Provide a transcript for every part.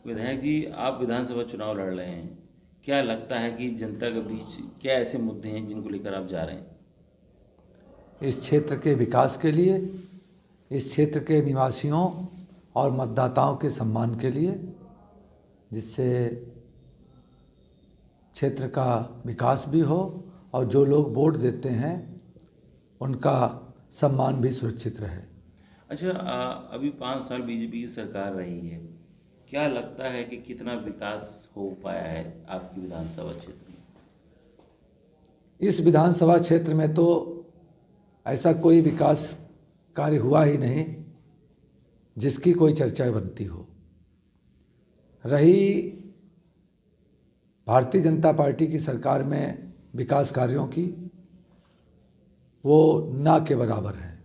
विधायक जी, आप विधानसभा चुनाव लड़ रहे हैं, क्या लगता है कि जनता के बीच क्या ऐसे मुद्दे हैं जिनको लेकर आप जा रहे हैं? इस क्षेत्र के विकास के लिए, इस क्षेत्र के निवासियों और मतदाताओं के सम्मान के लिए, जिससे क्षेत्र का विकास भी हो और जो लोग वोट देते हैं उनका सम्मान भी सुरक्षित रहे। अच्छा, अभी 5 साल बीजेपी की सरकार रही है, क्या लगता है कि कितना विकास हो पाया है आपकी विधानसभा क्षेत्र में? इस विधानसभा क्षेत्र में तो ऐसा कोई विकास कार्य हुआ ही नहीं जिसकी कोई चर्चा बनती हो। रही भारतीय जनता पार्टी की सरकार में विकास कार्यों की, वो ना के बराबर है।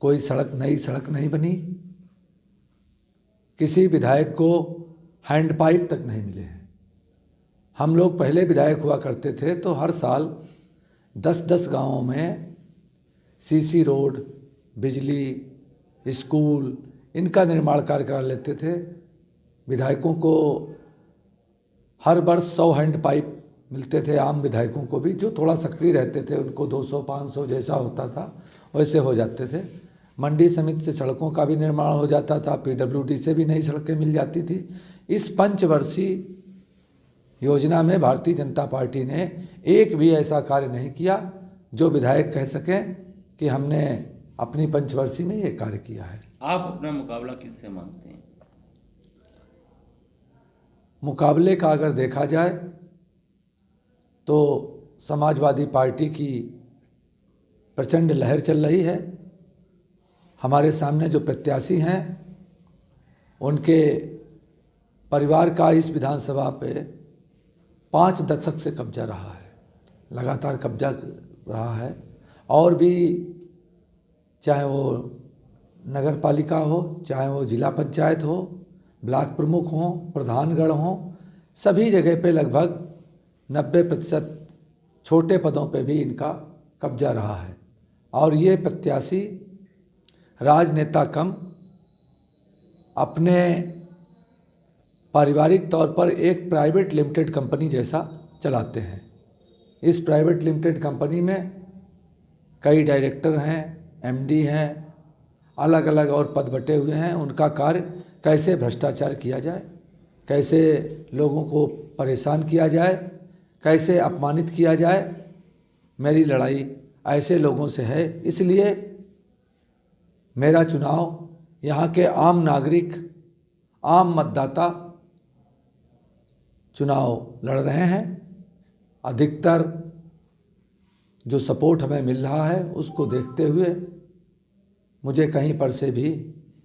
कोई नई सड़क नहीं बनी, किसी विधायक को हैंडपाइप तक नहीं मिले हैं। हम लोग पहले विधायक हुआ करते थे तो हर साल 10-10 गांवों में सीसी रोड, बिजली, स्कूल, इनका निर्माण कार्य करा लेते थे। विधायकों को हर वर्ष 100 हैंडपाइप मिलते थे। आम विधायकों को भी, जो थोड़ा सक्रिय रहते थे, उनको 200-500 जैसा होता था वैसे हो जाते थे। मंडी समिति से सड़कों का भी निर्माण हो जाता था, पीडब्ल्यूडी से भी नई सड़कें मिल जाती थी। इस पंचवर्षीय योजना में भारतीय जनता पार्टी ने एक भी ऐसा कार्य नहीं किया जो विधायक कह सकें कि हमने अपनी पंचवर्षीय में ये कार्य किया है। आप अपना मुकाबला किससे मानते हैं? मुकाबले का अगर देखा जाए तो समाजवादी पार्टी की प्रचंड लहर चल रही है। हमारे सामने जो प्रत्याशी हैं उनके परिवार का इस विधानसभा पे 5 दशक से कब्जा रहा है, लगातार कब्जा रहा है। और भी, चाहे वो नगर पालिका हो, चाहे वो जिला पंचायत हो, ब्लॉक प्रमुख हों, प्रधानगण हों, सभी जगह पे लगभग 90% छोटे पदों पे भी इनका कब्जा रहा है। और ये प्रत्याशी राजनेता कम अपने पारिवारिक तौर पर एक प्राइवेट लिमिटेड कंपनी जैसा चलाते हैं। इस प्राइवेट लिमिटेड कंपनी में कई डायरेक्टर हैं, एमडी हैं, अलग अलग और पद बटे हुए हैं। उनका कार्य कैसे भ्रष्टाचार किया जाए, कैसे लोगों को परेशान किया जाए, कैसे अपमानित किया जाए, मेरी लड़ाई ऐसे लोगों से है। इसलिए मेरा चुनाव यहाँ के आम नागरिक, आम मतदाता चुनाव लड़ रहे हैं। अधिकतर जो सपोर्ट हमें मिल रहा है उसको देखते हुए मुझे कहीं पर से भी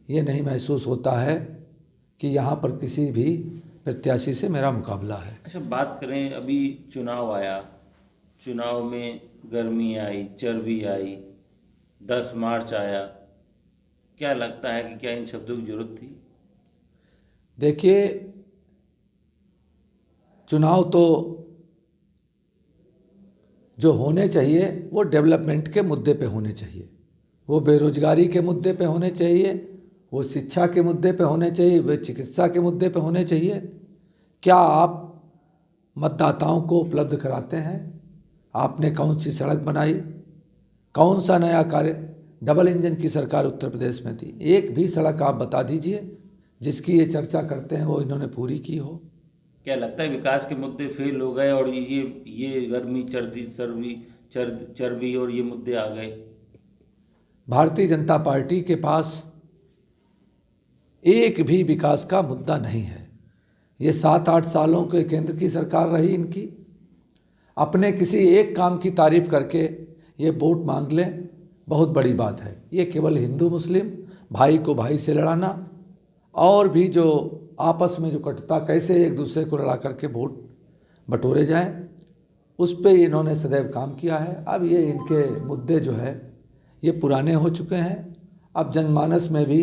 ये नहीं महसूस होता है कि यहाँ पर किसी भी प्रत्याशी से मेरा मुकाबला है। अच्छा, बात करें, अभी चुनाव आया, चुनाव में गर्मी आई, चर्बी आई, 10 मार्च आया, क्या लगता है कि क्या इन शब्दों की जरूरत थी? देखिए, चुनाव तो जो होने चाहिए वो डेवलपमेंट के मुद्दे पे होने चाहिए, वो बेरोजगारी के मुद्दे पे होने चाहिए, वो शिक्षा के मुद्दे पे होने चाहिए, वे चिकित्सा के मुद्दे पे होने चाहिए। क्या आप मतदाताओं को उपलब्ध कराते हैं? आपने कौन सी सड़क बनाई, कौन सा नया कार्य? डबल इंजन की सरकार उत्तर प्रदेश में थी, एक भी सड़क आप बता दीजिए जिसकी ये चर्चा करते हैं वो इन्होंने पूरी की हो। क्या लगता है विकास के मुद्दे फेल हो गए और ये गर्मी, चर्बी और ये मुद्दे आ गए? भारतीय जनता पार्टी के पास एक भी विकास का मुद्दा नहीं है। ये 7-8 सालों के केंद्र की सरकार रही इनकी। अपने किसी एक काम की तारीफ करके ये वोट मांग लें, बहुत बड़ी बात है। ये केवल हिंदू मुस्लिम, भाई को भाई से लड़ाना, और भी जो आपस में जो कटता, कैसे एक दूसरे को लड़ा करके वोट बटोरे जाएं, उस पर इन्होंने सदैव काम किया है। अब ये इनके मुद्दे जो है ये पुराने हो चुके हैं। अब जनमानस में भी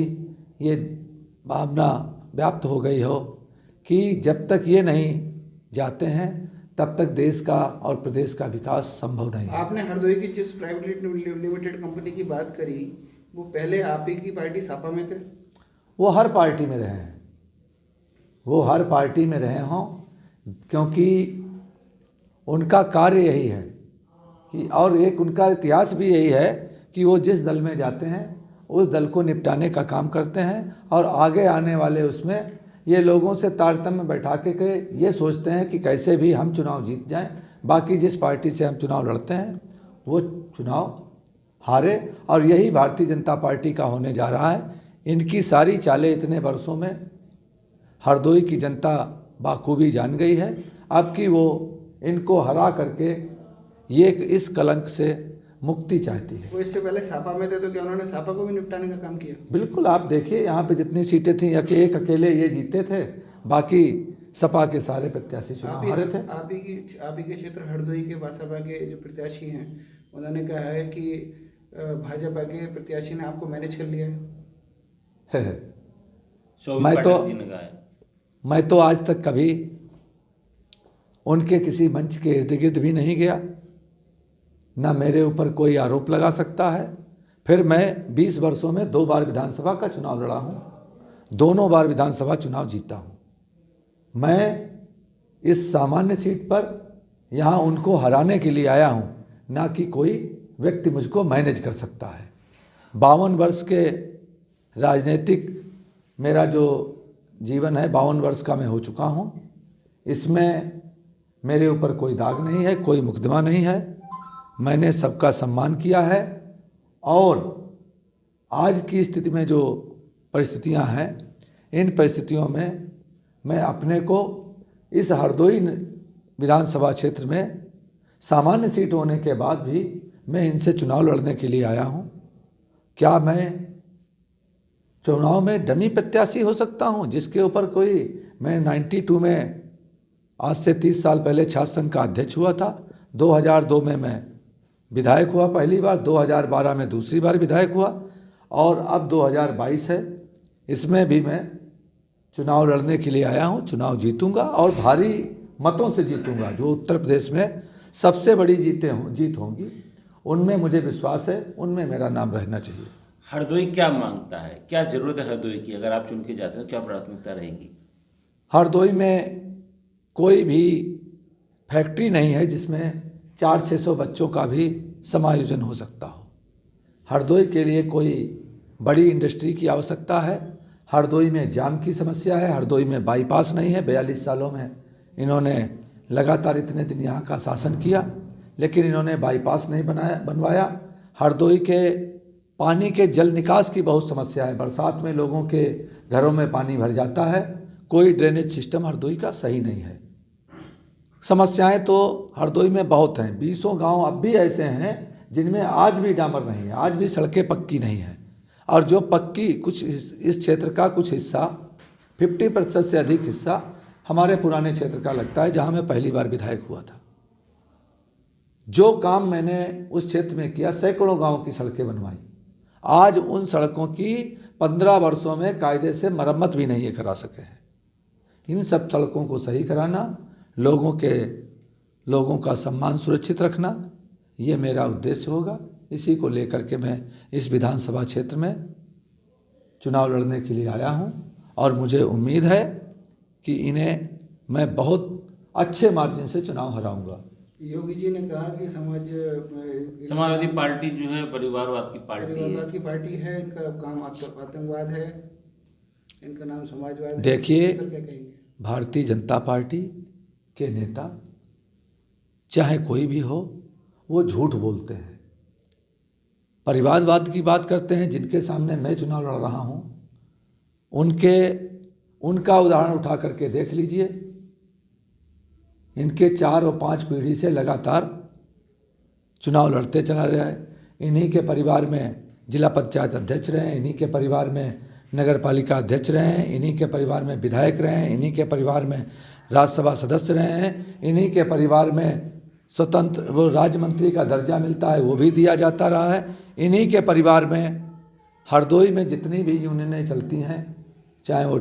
ये भावना व्याप्त हो गई हो कि जब तक ये नहीं जाते हैं तब तक देश का और प्रदेश का विकास संभव नहीं है। आपने हरदोई की जिस प्राइवेट लिमिटेड कंपनी की बात करी, वो पहले आप ही की पार्टी सपा में थे? वो हर पार्टी में रहे हैं, वो हर पार्टी में रहे हों, क्योंकि उनका कार्य यही है कि, और एक उनका इतिहास भी यही है कि वो जिस दल में जाते हैं उस दल को निपटाने का काम करते हैं, और आगे आने वाले उसमें ये लोगों से तारतम्य बैठा के ये सोचते हैं कि कैसे भी हम चुनाव जीत जाएं, बाकी जिस पार्टी से हम चुनाव लड़ते हैं वो चुनाव हारे। और यही भारतीय जनता पार्टी का होने जा रहा है। इनकी सारी चालें इतने वर्षों में हरदोई की जनता बाखूबी जान गई है। अब कि वो इनको हरा करके ये इस कलंक से मुक्ति चाहती है। वो इससे पहले सपा में थे, तो क्या उन्होंने सपा को भी निपटाने का काम किया? बिल्कुल, आप देखिए यहाँ पे जितनी सीटें थीं, एक अकेले ये जीते थे, बाकी सपा के सारे प्रत्याशी चुनाव हारे थे। आप ही के क्षेत्र हरदोई के बासपा के जो प्रत्याशी हैं, उन्होंने कहा है कि भाजपा के प्रत्याशी ने आपको मैनेज कर लिया है। मैं तो आज तक कभी उनके किसी मंच के इर्द गिर्द भी नहीं गया, ना मेरे ऊपर कोई आरोप लगा सकता है। फिर मैं 20 वर्षों में 2 बार विधानसभा का चुनाव लड़ा हूँ, दोनों बार विधानसभा चुनाव जीता हूँ। मैं इस सामान्य सीट पर यहाँ उनको हराने के लिए आया हूँ, ना कि कोई व्यक्ति मुझको मैनेज कर सकता है। 52 वर्ष के राजनीतिक मेरा जो जीवन है, 52 वर्ष का मैं हो चुका हूँ। इसमें मेरे ऊपर कोई दाग नहीं है, कोई मुकदमा नहीं है। मैंने सबका सम्मान किया है, और आज की स्थिति में जो परिस्थितियां हैं, इन परिस्थितियों में मैं अपने को इस हरदोई विधानसभा क्षेत्र में सामान्य सीट होने के बाद भी मैं इनसे चुनाव लड़ने के लिए आया हूं। क्या मैं चुनाव में डमी प्रत्याशी हो सकता हूं, जिसके ऊपर कोई, मैं 92 में, आज से 30 साल पहले छात्र संघ का अध्यक्ष हुआ था। 2002 में मैं विधायक हुआ पहली बार, 2012 में दूसरी बार विधायक हुआ, और अब 2022 है। इसमें भी मैं चुनाव लड़ने के लिए आया हूं। चुनाव जीतूंगा, और भारी मतों से जीतूंगा। जो उत्तर प्रदेश में सबसे बड़ी जीत होंगी, उनमें मुझे विश्वास है, उनमें मेरा नाम रहना चाहिए। हरदोई क्या मांगता है, क्या जरूरत है हरदोई की? अगर आप चुन के जाते हो, क्या प्राथमिकता रहेगी? हरदोई में कोई भी फैक्ट्री नहीं है जिसमें 400-600 बच्चों का भी समायोजन हो सकता हो। हरदोई के लिए कोई बड़ी इंडस्ट्री की आवश्यकता है। हरदोई में जाम की समस्या है। हरदोई में बाईपास नहीं है। 42 सालों में इन्होंने लगातार इतने दिन यहाँ का शासन किया, लेकिन इन्होंने बाईपास नहीं बनवाया। हरदोई के पानी के जल निकास की बहुत समस्या है। बरसात में लोगों के घरों में पानी भर जाता है। कोई ड्रेनेज सिस्टम हरदोई का सही नहीं है। समस्याएं तो हरदोई में बहुत हैं। 20 गांव अब भी ऐसे हैं जिनमें आज भी डामर नहीं है, आज भी सड़कें पक्की नहीं हैं। और जो पक्की, कुछ इस क्षेत्र का कुछ हिस्सा, 50% से अधिक हिस्सा हमारे पुराने क्षेत्र का लगता है, जहां मैं पहली बार विधायक हुआ था। जो काम मैंने उस क्षेत्र में किया, सैकड़ों गाँव की सड़कें बनवाई। आज उन सड़कों की 15 वर्षों में कायदे से मरम्मत भी नहीं करा सके हैं। इन सब सड़कों को सही कराना, लोगों का सम्मान सुरक्षित रखना, ये मेरा उद्देश्य होगा। इसी को लेकर के मैं इस विधानसभा क्षेत्र में चुनाव लड़ने के लिए आया हूं, और मुझे उम्मीद है कि इन्हें मैं बहुत अच्छे मार्जिन से चुनाव हराऊंगा। योगी जी ने कहा कि समाजवादी पार्टी जो है परिवारवाद की पार्टी है, इनका काम आतंकवाद है, इनका नाम समाजवाद है। देखिए, भारतीय जनता पार्टी के नेता चाहे कोई भी हो, वो झूठ बोलते हैं, परिवारवाद की बात करते हैं। जिनके सामने मैं चुनाव लड़ रहा हूं, उनका उदाहरण उठा करके देख लीजिए। इनके 4 और 5 पीढ़ी से लगातार चुनाव लड़ते चला रहा है। इन्हीं के परिवार में जिला पंचायत अध्यक्ष रहे हैं, इन्हीं के परिवार में नगर पालिका अध्यक्ष रहे हैं, इन्हीं के परिवार में विधायक रहे हैं, इन्हीं के परिवार में राज्यसभा सदस्य रहे हैं, इन्हीं के परिवार में स्वतंत्र वो राज्य मंत्री का दर्जा मिलता है, वो भी दिया जाता रहा है। इन्हीं के परिवार में हरदोई में जितनी भी यूनियनें चलती हैं, चाहे वो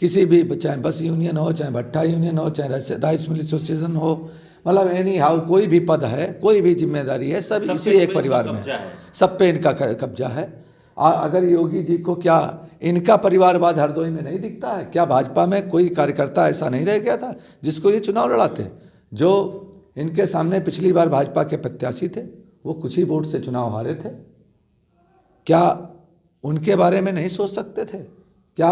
किसी भी, चाहे बस यूनियन हो, चाहे भट्टा यूनियन हो, चाहे राइस मिल एसोसिएशन हो, मतलब एनी हाउ कोई भी पद है, कोई भी जिम्मेदारी है, सब इसी एक परिवार में, सब पे इनका कब्जा है। अगर योगी जी को क्या इनका परिवारवाद हरदोई में नहीं दिखता है? क्या भाजपा में कोई कार्यकर्ता ऐसा नहीं रह गया था जिसको ये चुनाव लड़ाते? जो इनके सामने पिछली बार भाजपा के प्रत्याशी थे वो कुछ ही वोट से चुनाव हारे थे, क्या उनके बारे में नहीं सोच सकते थे? क्या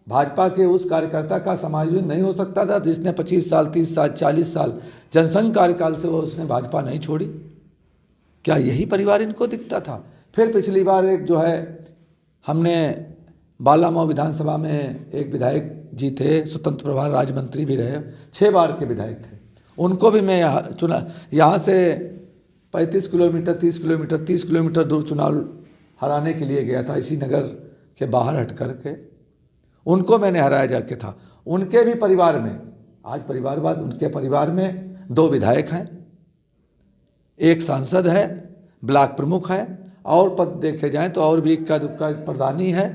भाजपा के उस कार्यकर्ता का समायोजन नहीं हो सकता था जिसने 25 साल 30 साल 40 साल जनसंघ कार्यकाल से वो उसने भाजपा नहीं छोड़ी? क्या यही परिवार इनको दिखता था? फिर पिछली बार एक जो है हमने बालामऊ विधानसभा में एक विधायक जी थे, स्वतंत्र प्रभार राज्य मंत्री भी रहे, 6 बार के विधायक थे, उनको भी मैं यहाँ से 35 किलोमीटर 30 किलोमीटर 30 किलोमीटर दूर चुनाव हराने के लिए गया था, इसी नगर के बाहर हट कर के उनको मैंने हराया जाके था। उनके भी परिवार में आज परिवारवाद, उनके परिवार में 2 विधायक हैं, एक सांसद है, ब्लॉक प्रमुख है, और पद देखे जाएं तो और भी इक्का दुक्का प्रधानी है,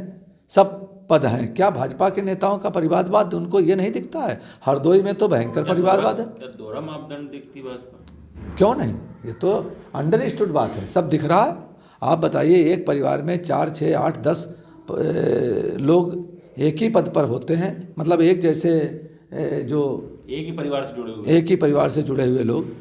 सब पद हैं। क्या भाजपा के नेताओं का परिवारवाद उनको ये नहीं दिखता है? हरदोई में तो भयंकर परिवारवाद है। क्या दोहरा मापदंड दिखती भाजपा? क्यों नहीं, ये तो अंडरस्टूड बात है, सब दिख रहा है। आप बताइए, एक परिवार में 4 6 8 10 लोग एक ही पद पर होते हैं, मतलब एक जैसे जो एक ही परिवार से जुड़े हुए लोग।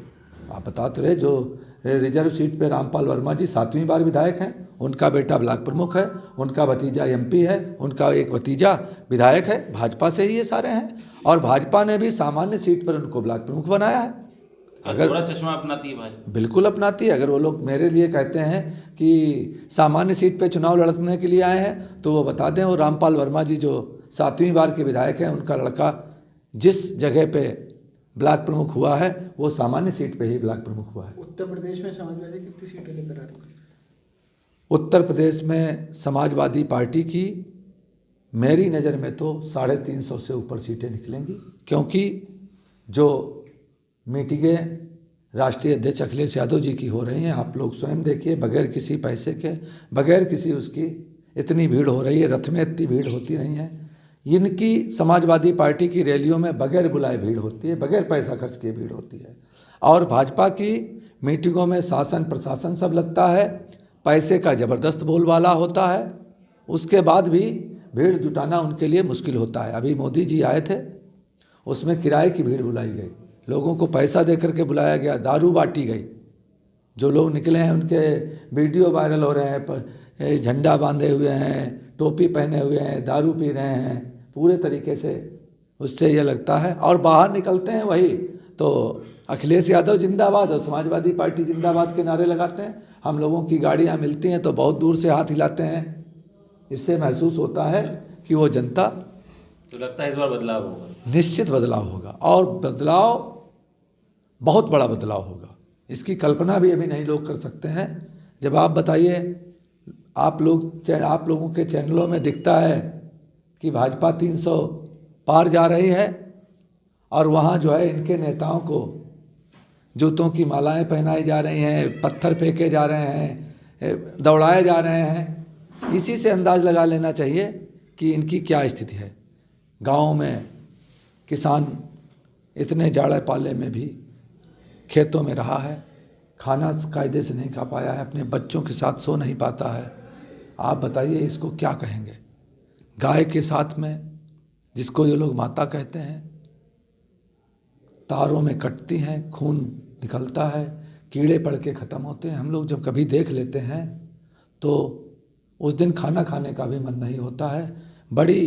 आप बता तो रहे, जो रिजर्व सीट पे रामपाल वर्मा जी 7वीं बार विधायक हैं, उनका बेटा ब्लॉक प्रमुख है, उनका भतीजा एमपी है, उनका एक भतीजा विधायक है, भाजपा से ही ये सारे हैं। और भाजपा ने भी सामान्य सीट पर उनको ब्लॉक प्रमुख बनाया है। अगर बड़ा चश्मा अपनाती है भाजपा, बिल्कुल अपनाती है। अगर वो लोग मेरे लिए कहते हैं कि सामान्य सीट पे चुनाव लड़ने के लिए आए हैं तो वो बता दें, वो रामपाल वर्मा जी जो 7वीं बार के विधायक हैं, उनका लड़का जिस जगह पे ब्लॉक प्रमुख हुआ है वो सामान्य सीट पे ही ब्लॉक प्रमुख हुआ है। उत्तर प्रदेश में समाजवादी कितनी सीटें लेकर आ रही है? उत्तर प्रदेश में समाजवादी पार्टी की मेरी नज़र में तो 350 से ऊपर सीटें निकलेंगी, क्योंकि जो मीटिंगें राष्ट्रीय अध्यक्ष अखिलेश यादव जी की हो रही हैं, आप लोग स्वयं देखिए, बगैर किसी पैसे के, बगैर किसी उसकी इतनी भीड़ हो रही है, रथ में इतनी भीड़ होती नहीं है। इनकी समाजवादी पार्टी की रैलियों में बगैर बुलाए भीड़ होती है, बगैर पैसा खर्च किए भीड़ होती है। और भाजपा की मीटिंगों में शासन प्रशासन सब लगता है, पैसे का ज़बरदस्त बोलबाला होता है, उसके बाद भी भीड़ जुटाना उनके लिए मुश्किल होता है। अभी मोदी जी आए थे, उसमें किराए की भीड़ बुलाई गई, लोगों को पैसा दे करके बुलाया गया, दारू बांटी गई। जो लोग निकले हैं उनके वीडियो वायरल हो रहे हैं, झंडा बांधे हुए हैं, टोपी पहने हुए हैं, दारू पी रहे हैं पूरे तरीके से, उससे ये लगता है। और बाहर निकलते हैं वही तो अखिलेश यादव जिंदाबाद और समाजवादी पार्टी जिंदाबाद के नारे लगाते हैं। हम लोगों की गाड़ियाँ मिलती हैं तो बहुत दूर से हाथ हिलाते हैं, इससे महसूस होता है कि वो जनता, तो लगता है इस बार बदलाव होगा, निश्चित बदलाव होगा, और बदलाव बहुत बड़ा बदलाव होगा। इसकी कल्पना भी अभी नहीं लोग कर सकते हैं। जब आप बताइए, आप लोगों के चैनलों में दिखता है कि भाजपा 300 पार जा रही है, और वहाँ जो है इनके नेताओं को जूतों की मालाएं पहनाई जा रही हैं, पत्थर फेंके जा रहे हैं, दौड़ाए जा रहे हैं। इसी से अंदाज़ लगा लेना चाहिए कि इनकी क्या स्थिति है। गाँव में किसान इतने जाड़े पाले में भी खेतों में रहा है, खाना कायदे से नहीं खा पाया है, अपने बच्चों के साथ सो नहीं पाता है। आप बताइए इसको क्या कहेंगे? गाय के साथ में, जिसको ये लोग माता कहते हैं, तारों में कटती हैं, खून निकलता है, कीड़े पड़ के ख़त्म होते हैं। हम लोग जब कभी देख लेते हैं तो उस दिन खाना खाने का भी मन नहीं होता है। बड़ी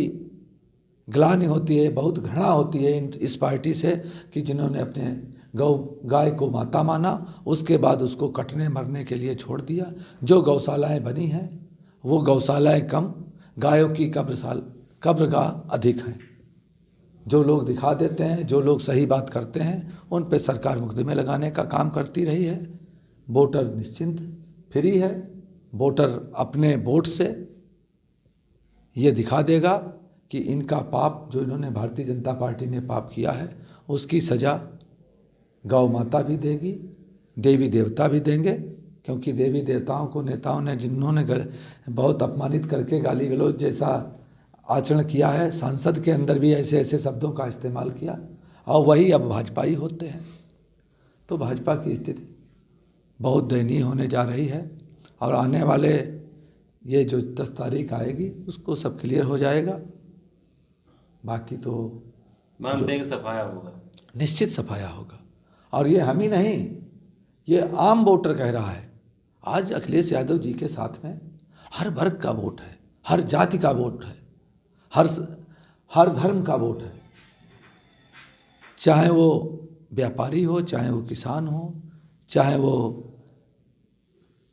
ग्लानि होती है, बहुत घृणा होती है इस पार्टी से कि जिन्होंने अपने गाय को माता माना, उसके बाद उसको कटने मरने के लिए छोड़ दिया। जो गौशालाएं बनी हैं वो गौशालाएं कम, गायों की कब्रगाह अधिक हैं। जो लोग दिखा देते हैं, जो लोग सही बात करते हैं, उन पे सरकार मुकदमे लगाने का काम करती रही है। वोटर निश्चिंत फ्री है, वोटर अपने वोट से ये दिखा देगा कि इनका पाप, जो इन्होंने भारतीय जनता पार्टी ने पाप किया है, उसकी सज़ा गौ माता भी देगी, देवी देवता भी देंगे। क्योंकि देवी देवताओं को नेताओं ने, जिन्होंने बहुत अपमानित करके गाली गलौज जैसा आचरण किया है, सांसद के अंदर भी ऐसे ऐसे शब्दों का इस्तेमाल किया, और वही अब भाजपा ही होते हैं। तो भाजपा की स्थिति बहुत दयनीय होने जा रही है। और आने वाले ये जो 10 तारीख आएगी उसको सब क्लियर हो जाएगा। बाकी तो मानते हैं कि सफाया होगा। निश्चित सफाया होगा। और ये हम ही नहीं, ये आम वोटर कह रहा है। आज अखिलेश यादव जी के साथ में हर वर्ग का वोट है, हर जाति का वोट है, हर धर्म का वोट है। चाहे वो व्यापारी हो, चाहे वो किसान हो, चाहे वो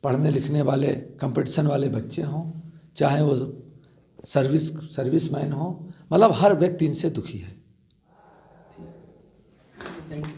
पढ़ने लिखने वाले कंपटीशन वाले बच्चे हों, चाहे वो सर्विसमैन हो, मतलब हर व्यक्ति इनसे दुखी है। Thank you.